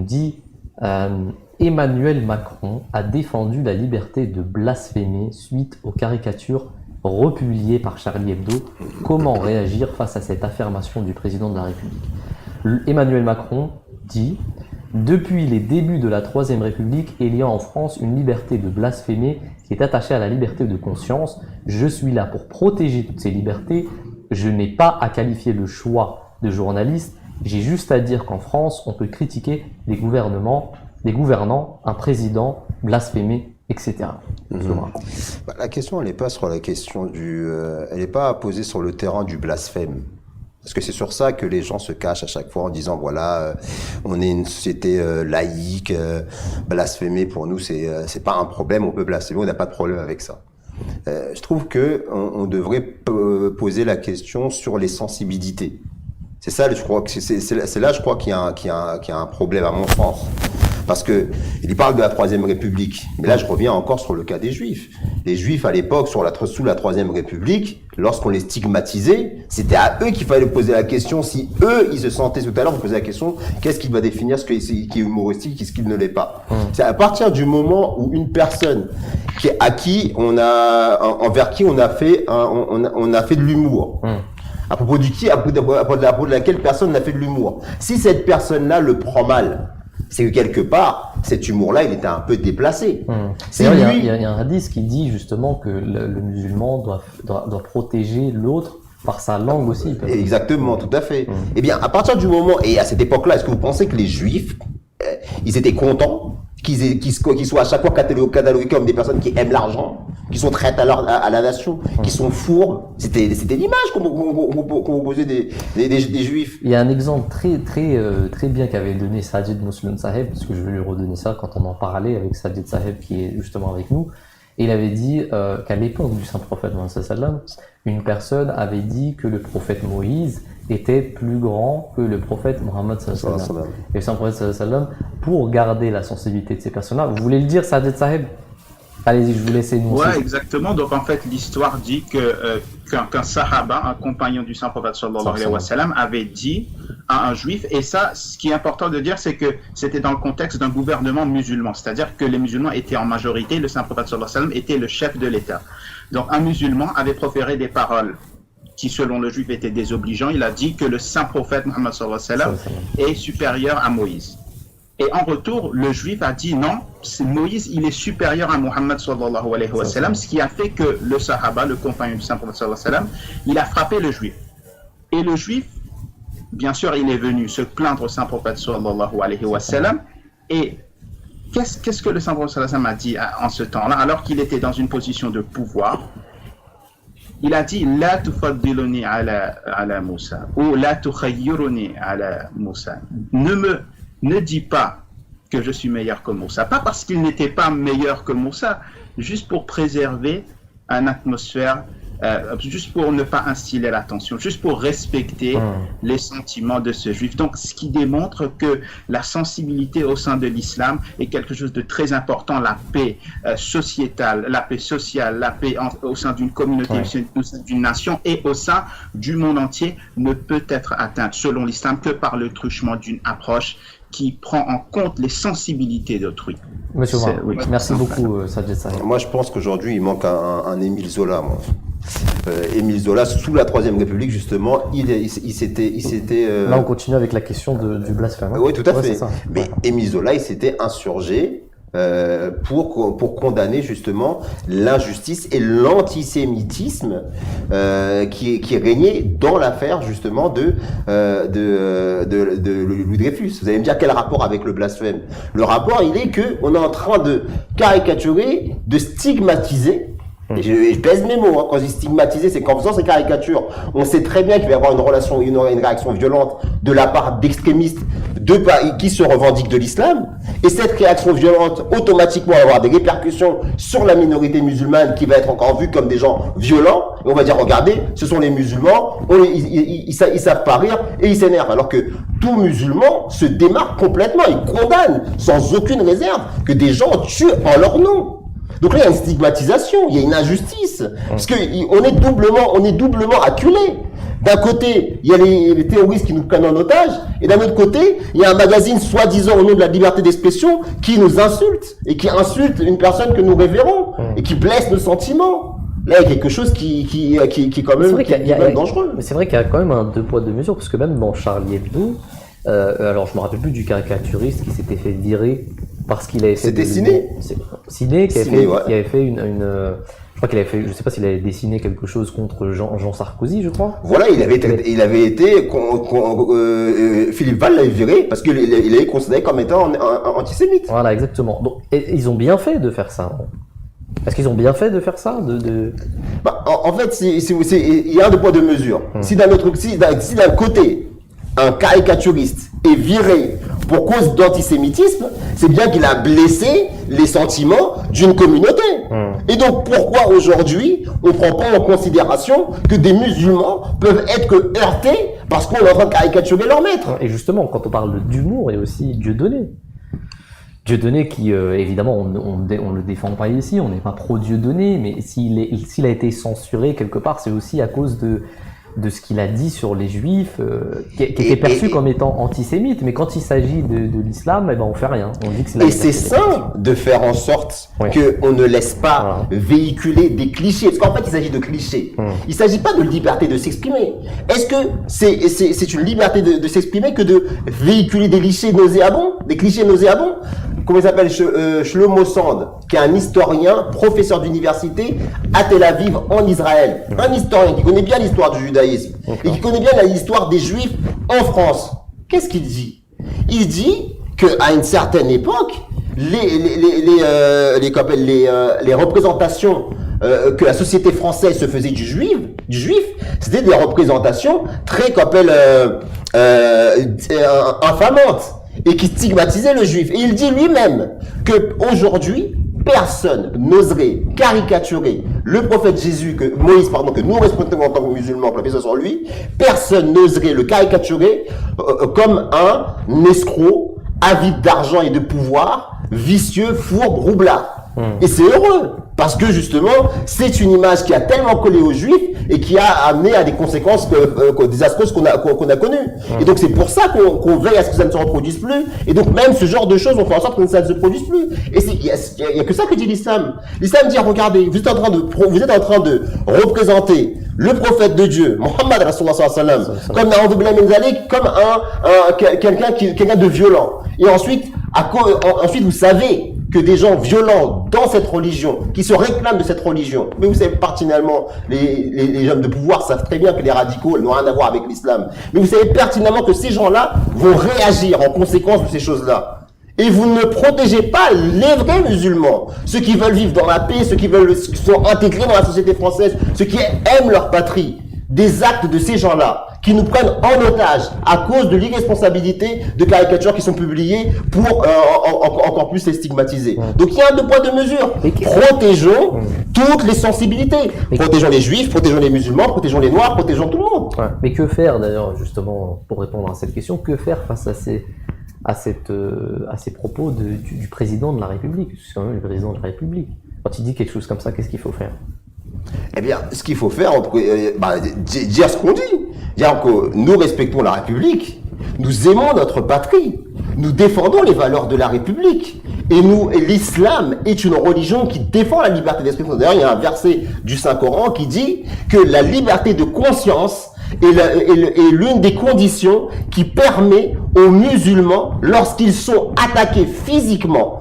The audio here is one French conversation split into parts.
dit Emmanuel Macron a défendu la liberté de blasphémer suite aux caricatures republiées par Charlie Hebdo. Comment réagir face à cette affirmation du président de la République? Emmanuel Macron dit « Depuis les débuts de la Troisième République, il y a en France une liberté de blasphémer qui est attachée à la liberté de conscience. Je suis là pour protéger toutes ces libertés. Je n'ai pas à qualifier le choix de journaliste. J'ai juste à dire qu'en France, on peut critiquer des gouvernants, un président, blasphémer, etc. » La question, elle n'est pas sur la question elle n'est pas posée sur le terrain du blasphème. Parce que c'est sur ça que les gens se cachent à chaque fois en disant voilà, on est une société laïque, blasphémer pour nous c'est pas un problème, on peut blasphémer, on n'a pas de problème avec ça. Je trouve que on devrait poser la question sur les sensibilités. C'est ça, je crois que c'est là, je crois qu'il y a un problème à mon sens. Parce que il parle de la Troisième République, mais là je reviens encore sur le cas des Juifs. Les Juifs à l'époque, sous la Troisième République, lorsqu'on les stigmatisait, c'était à eux qu'il fallait poser la question si eux ils se sentaient. Tout à l'heure, on posait la question qu'est-ce qui va définir ce qui est humoristique et ce qui ne l'est pas. C'est à partir du moment où une personne envers qui on a fait de l'humour. À propos de laquelle personne n'a fait de l'humour. Si cette personne-là le prend mal, c'est que quelque part, cet humour-là, il était un peu déplacé. Il y a un hadith qui dit justement que le musulman doit protéger l'autre par sa langue aussi. Exactement, tout à fait. Eh bien, à partir du moment, et à cette époque-là, est-ce que vous pensez que les Juifs, ils étaient contents qu'ils soient à chaque fois catalogués comme des personnes qui aiment l'argent, qui sont traites à la nation, qui sont fourbes? C'était l'image qu'on posait des Juifs. Il y a un exemple très bien qu'avait donné Sajid Muslim Saheb, parce que je vais lui redonner ça quand on en parlait avec Sajid Saheb qui est justement avec nous. Et il avait dit qu'à l'époque du saint prophète Mohammed sallallahu alayhi wa sallam, une personne avait dit que le prophète Moïse était plus grand que le prophète Mohammed sallallahu alayhi wa sallam. Et le saint prophète sallallahu alayhi wa sallam, pour garder la sensibilité de ces personnes-là, vous voulez le dire, Sajid Saheb? Allez-y, je vous laisse énoncer. Ouais, exactement. Donc en fait, l'histoire dit qu'un sahaba, un compagnon du saint prophète sallallahu alayhi wa sallam, avait dit à un juif, et ça, ce qui est important de dire, c'est que c'était dans le contexte d'un gouvernement musulman, c'est-à-dire que les musulmans étaient en majorité, le saint prophète sallallahu alayhi wa sallam était le chef de l'État. Donc un musulman avait proféré des paroles qui, selon le juif, étaient désobligeants. Il a dit que le saint prophète Mohammed sallallahu alayhi wa sallam est supérieur à Moïse. Et en retour, le juif a dit non, Moïse, il est supérieur à Mohammed sallallahu alayhi wa sallam, ce qui a fait que le sahaba, le compagnon du saint prophète sallallahu alayhi wa sallam, il a frappé le juif. Et le juif, bien sûr, il est venu se plaindre au saint prophète sallallahu alayhi wa sallam. Et qu'est-ce que le saint prophète sallallahu alayhi wa sallam a dit en ce temps-là, alors qu'il était dans une position de pouvoir? Il a dit la tufaddiluni ala Moussa ou la tukhayyiruni ala Moussa. Ne dis pas que je suis meilleur que Moussa. Pas parce qu'il n'était pas meilleur que Moussa, juste pour préserver une atmosphère, juste pour ne pas instiller la tension, juste pour respecter les sentiments de ce juif. Donc, ce qui démontre que la sensibilité au sein de l'islam est quelque chose de très important. La paix sociétale, la paix sociale, la paix au sein d'une communauté, au sein d'une nation et au sein du monde entier ne peut être atteinte, selon l'islam, que par le truchement d'une approche qui prend en compte les sensibilités d'autrui. Monsieur Omar, merci beaucoup, Sajid Saheb. Moi, je pense qu'aujourd'hui, il manque un Émile Zola, moi. Émile Zola, sous la Troisième République, justement, il s'était... Là, on continue avec la question du blasphème. Oui, tout à fait. Mais Émile Zola, il s'était insurgé pour condamner justement l'injustice et l'antisémitisme qui régnait dans l'affaire justement de Louis Dreyfus. Vous allez me dire quel rapport avec le blasphème? Le rapport, il est que on est en train de caricaturer, de stigmatiser. Et je pèse mes mots, quand je dis stigmatiser, c'est qu'en faisant ces caricatures, on sait très bien qu'il va y avoir une réaction violente de la part d'extrémistes qui se revendiquent de l'islam. Et cette réaction violente, automatiquement, va avoir des répercussions sur la minorité musulmane qui va être encore vue comme des gens violents. Et on va dire, regardez, ce sont les musulmans, ils savent pas rire et ils s'énervent. Alors que tout musulman se démarque complètement, il condamne sans aucune réserve que des gens tuent en leur nom. Donc là, il y a une stigmatisation, il y a une injustice, parce que on est doublement acculé. D'un côté, il y a les terroristes qui nous prennent en otage, et d'un autre côté, il y a un magazine soi-disant au nom de la liberté d'expression qui nous insulte, et qui insulte une personne que nous révérons, et qui blesse nos sentiments. Là, il y a quelque chose qui est quand même, qui est quand même dangereux. Mais c'est vrai qu'il y a quand même un deux poids deux mesures, parce que même dans Charlie Hebdo, alors je me rappelle plus du caricaturiste qui s'était fait virer parce qu'il avait fait... C'était Ciné. Ciné qui Ciné, avait fait une je crois qu'il avait fait, je sais pas s'il avait dessiné quelque chose contre Jean Sarkozy, je crois. Voilà, il avait été, Philippe Val l'avait viré parce qu'il est considéré comme étant antisémite. Voilà, exactement. Donc, et ils ont bien fait de faire ça. Est-ce qu'ils ont bien fait de faire ça, Bah, en fait, il y a un deux poids deux mesures. Si d'un côté, un caricaturiste est viré pour cause d'antisémitisme, c'est bien qu'il a blessé les sentiments d'une communauté. Et donc, pourquoi aujourd'hui, on ne prend pas en considération que des musulmans peuvent être heurtés parce qu'on est en train de caricaturer leur maître? Et justement, quand on parle d'humour, il y a aussi Dieudonné. Dieudonné qui, évidemment, on le défend pas ici, on n'est pas pro-Dieudonné, mais s'il a été censuré quelque part, c'est aussi à cause de ce qu'il a dit sur les juifs, qui était perçu comme étant antisémite, mais quand il s'agit de l'islam, eh ben on fait rien. On dit que c'est et c'est sain de faire en sorte qu'on ne laisse pas véhiculer des clichés, parce qu'en fait il s'agit de clichés. Il s'agit pas de liberté de s'exprimer. Est-ce que c'est une liberté de s'exprimer que de véhiculer des clichés nauséabonds, Comment il s'appelle, Shlomo Sand, qui est un historien, professeur d'université à Tel Aviv, en Israël. Un historien qui connaît bien l'histoire du judaïsme et qui connaît bien l'histoire des juifs en France. Qu'est-ce qu'il dit? Il dit qu'à une certaine époque, les représentations que la société française se faisait du juif, c'était des représentations très infamantes et qui stigmatisait le juif. Et il dit lui-même que aujourd'hui, personne n'oserait caricaturer le prophète Jésus, que nous respectons en tant que musulmans, que la paix soit sur lui, personne n'oserait le caricaturer comme un escroc, avide d'argent et de pouvoir, vicieux, fourbe, roublard. Et c'est heureux, parce que justement, c'est une image qui a tellement collé aux juifs et qui a amené à des conséquences désastreuses qu'on a connues. Et donc c'est pour ça qu'on veille à ce que ça ne se reproduise plus. Et donc même ce genre de choses, on fait en sorte que ça ne se produise plus. Et il y a que ça que dit l'islam. L'islam dit, regardez, vous êtes en train de représenter le prophète de Dieu, Mohammed Rasulullah sallallahu alayhi wa sallam, comme quelqu'un de violent. Et ensuite vous savez que des gens violents dans cette religion, qui se réclament de cette religion, mais vous savez pertinemment, les hommes de pouvoir savent très bien que les radicaux n'ont rien à voir avec l'islam, mais vous savez pertinemment que ces gens-là vont réagir en conséquence de ces choses-là. Et vous ne protégez pas les vrais musulmans, ceux qui veulent vivre dans la paix, ceux qui sont intégrés dans la société française, ceux qui aiment leur patrie, des actes de ces gens-là, qui nous prennent en otage à cause de l'irresponsabilité de caricatures qui sont publiées pour encore plus les stigmatiser. Donc il y a un deux poids deux mesures. Protégeons toutes les sensibilités. Protégeons les juifs, protégeons les musulmans, protégeons les noirs, protégeons tout le monde. Mais que faire d'ailleurs, justement, pour répondre à cette question, que faire face à ces propos du président de la République? C'est quand même le président de la République. Quand il dit quelque chose comme ça, qu'est-ce qu'il faut faire? Eh bien, ce qu'il faut faire, dire ce qu'on dit. Dire que nous respectons la République, nous aimons notre patrie, nous défendons les valeurs de la République. Et l'islam est une religion qui défend la liberté d'expression. D'ailleurs, il y a un verset du Saint-Coran qui dit que la liberté de conscience est l'une des conditions qui permet aux musulmans, lorsqu'ils sont attaqués physiquement,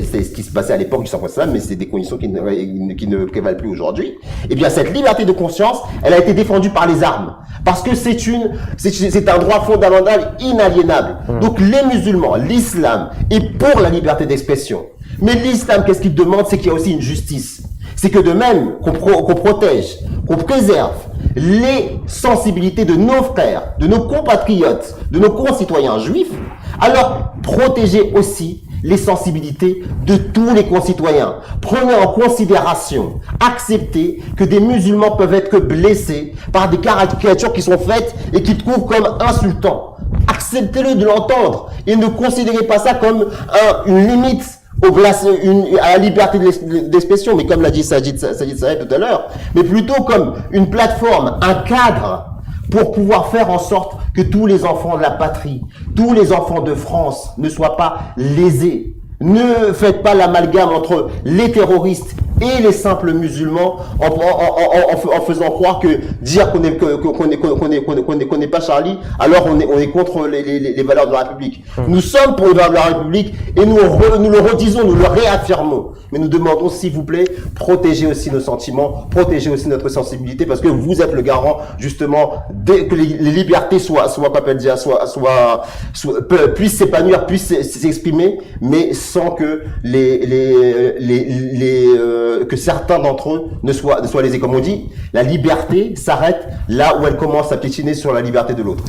c'est ce qui se passait à l'époque du Saint-Islam, mais c'est des conditions qui ne prévalent plus aujourd'hui. Eh bien, cette liberté de conscience, elle a été défendue par les armes. Parce que c'est un droit fondamental inaliénable. Donc, les musulmans, l'islam est pour la liberté d'expression. Mais l'islam, qu'est-ce qu'il demande? C'est qu'il y a aussi une justice. C'est que de même qu'on protège, qu'on préserve les sensibilités de nos frères, de nos compatriotes, de nos concitoyens juifs, alors protégez aussi les sensibilités de tous les concitoyens. Prenez en considération, acceptez que des musulmans peuvent être blessés par des caricatures qui sont faites et qui trouvent comme insultants. Acceptez-le de l'entendre et ne considérez pas ça comme une limite à la liberté d'expression, mais comme l'a dit Sajid Saeb tout à l'heure, mais plutôt comme une plateforme, un cadre pour pouvoir faire en sorte que tous les enfants de la patrie, tous les enfants de France ne soient pas lésés. Ne faites pas l'amalgame entre les terroristes et les simples musulmans en faisant croire que dire qu'on n'est pas Charlie, alors on est contre les valeurs de la République. Nous sommes pour les valeurs de la République et nous le redisons, nous le réaffirmons. Mais nous demandons, s'il vous plaît, protégez aussi nos sentiments, protégez aussi notre sensibilité, parce que vous êtes le garant, justement, que les libertés puissent s'épanouir, puissent s'exprimer, mais sans que que certains d'entre eux ne soient lésés. Comme on dit, la liberté s'arrête là où elle commence à piétiner sur la liberté de l'autre.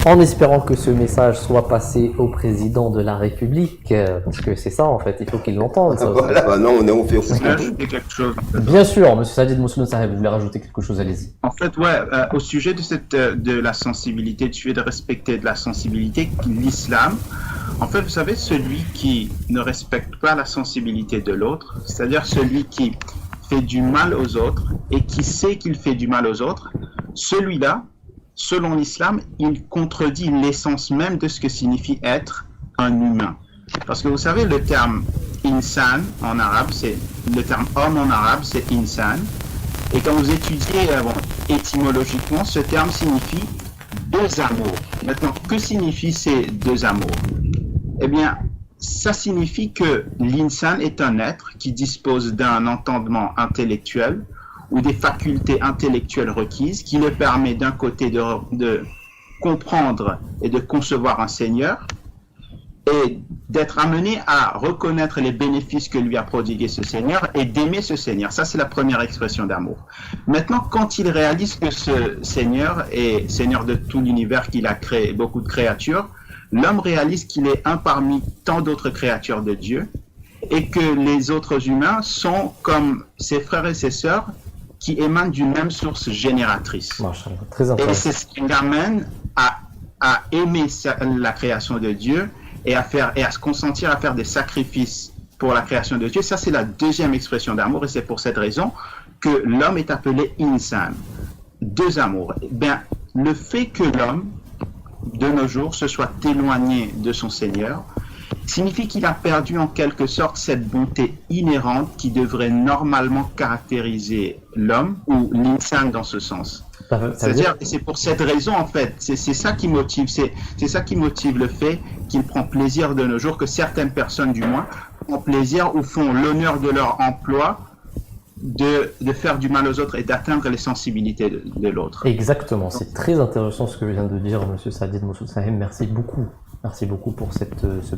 En espérant que ce message soit passé au président de la République, parce que c'est ça en fait, il faut qu'il l'entende. Voilà, bah non, on fait Je voulais ajouter quelque chose. Bien sûr, monsieur Sadid Moussoun Saheb, vous voulez rajouter quelque chose, allez-y. En fait, ouais, au sujet de la sensibilité, du sujet de respecter de la sensibilité, l'islam, en fait, vous savez, celui qui ne respecte pas la sensibilité de l'autre, c'est-à-dire celui qui fait du mal aux autres et qui sait qu'il fait du mal aux autres, celui-là, selon l'islam, il contredit l'essence même de ce que signifie être un humain. Parce que vous savez, le terme insan en arabe, c'est le terme homme en arabe, c'est insan. Et quand vous étudiez étymologiquement, ce terme signifie deux amours. Maintenant, que signifient ces deux amours? Eh bien, ça signifie que l'insan est un être qui dispose d'un entendement intellectuel ou des facultés intellectuelles requises qui le permet d'un côté de comprendre et de concevoir un Seigneur et d'être amené à reconnaître les bénéfices que lui a prodigués ce Seigneur et d'aimer ce Seigneur. Ça, c'est la première expression d'amour. Maintenant, quand il réalise que ce Seigneur est Seigneur de tout l'univers, qu'il a créé beaucoup de créatures, l'homme réalise qu'il est un parmi tant d'autres créatures de Dieu et que les autres humains sont comme ses frères et ses sœurs qui émanent d'une même source génératrice. Machallah, très Et intéressant. c'est ce qui l'amène à aimer la création de Dieu et à se consentir à faire des sacrifices pour la création de Dieu. Ça, c'est la deuxième expression d'amour et c'est pour cette raison que l'homme est appelé insan. Deux amours. Eh bien, le fait que l'homme, de nos jours, se soit éloigné de son Seigneur, signifie qu'il a perdu en quelque sorte cette bonté inhérente qui devrait normalement caractériser l'homme ou l'insan dans ce sens. C'est-à-dire, et c'est pour cette raison en fait, c'est ça qui motive, c'est ça qui motive le fait qu'il prend plaisir de nos jours, que certaines personnes du moins prennent plaisir ou font l'honneur de leur emploi de faire du mal aux autres et d'atteindre les sensibilités de l'autre. Exactement, c'est très intéressant ce que vient de dire monsieur Sadid Moussoun Saheb. Merci beaucoup pour ce